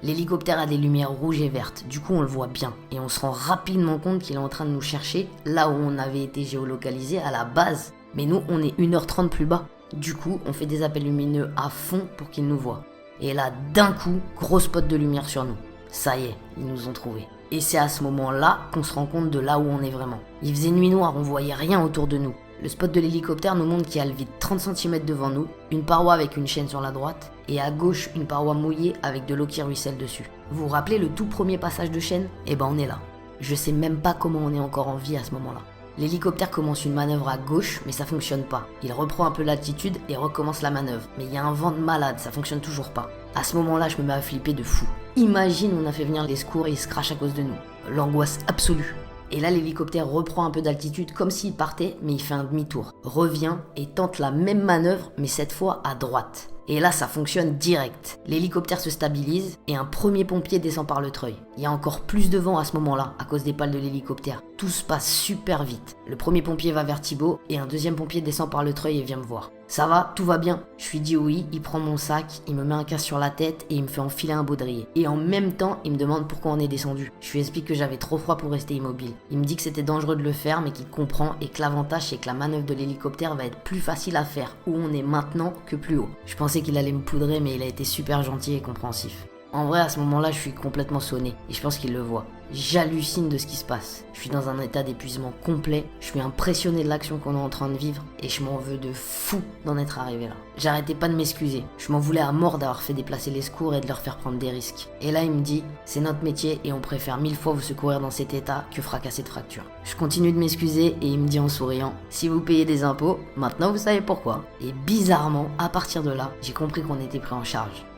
L'hélicoptère a des lumières rouges et vertes, du coup on le voit bien, et on se rend rapidement compte qu'il est en train de nous chercher là où on avait été géolocalisé à la base. Mais nous, on est 1h30 plus bas. Du coup, on fait des appels lumineux à fond pour qu'il nous voit. Et là, d'un coup, gros spot de lumière sur nous. Ça y est, ils nous ont trouvés. Et c'est à ce moment-là qu'on se rend compte de là où on est vraiment. Il faisait nuit noire, on voyait rien autour de nous. Le spot de l'hélicoptère nous montre qu'il y a le vide 30 cm devant nous, une paroi avec une chaîne sur la droite, et à gauche une paroi mouillée avec de l'eau qui ruisselle dessus. Vous vous rappelez le tout premier passage de chaîne ? Eh ben on est là. Je sais même pas comment on est encore en vie à ce moment-là. L'hélicoptère commence une manœuvre à gauche, mais ça fonctionne pas. Il reprend un peu l'altitude et recommence la manœuvre. Mais il y a un vent de malade, ça fonctionne toujours pas. À ce moment-là, je me mets à flipper de fou. Imagine, on a fait venir les secours et ils se crachent à cause de nous. L'angoisse absolue. Et là, l'hélicoptère reprend un peu d'altitude comme s'il partait, mais il fait un demi-tour. Revient et tente la même manœuvre, mais cette fois à droite. Et là, ça fonctionne direct. L'hélicoptère se stabilise et un premier pompier descend par le treuil. Il y a encore plus de vent à ce moment-là, à cause des pales de l'hélicoptère. Tout se passe super vite. Le premier pompier va vers Thibaut et un deuxième pompier descend par le treuil et vient me voir. Ça va, tout va bien. Je lui dis oui, il prend mon sac, il me met un casque sur la tête et il me fait enfiler un baudrier. Et en même temps, il me demande pourquoi on est descendu. Je lui explique que j'avais trop froid pour rester immobile. Il me dit que c'était dangereux de le faire, mais qu'il comprend et que l'avantage c'est que la manœuvre de l'hélicoptère va être plus facile à faire où on est maintenant que plus haut. Je pensais qu'il allait me poudrer, mais il a été super gentil et compréhensif. En vrai, à ce moment-là, je suis complètement sonné et je pense qu'il le voit. J'hallucine de ce qui se passe. Je suis dans un état d'épuisement complet, je suis impressionné de l'action qu'on est en train de vivre et je m'en veux de fou d'en être arrivé là. J'arrêtais pas de m'excuser, je m'en voulais à mort d'avoir fait déplacer les secours et de leur faire prendre des risques. Et là, il me dit, c'est notre métier et on préfère 1000 fois vous secourir dans cet état que fracasser de fractures. Je continue de m'excuser et il me dit en souriant, si vous payez des impôts, maintenant vous savez pourquoi. Et bizarrement, à partir de là, j'ai compris qu'on était pris en charge.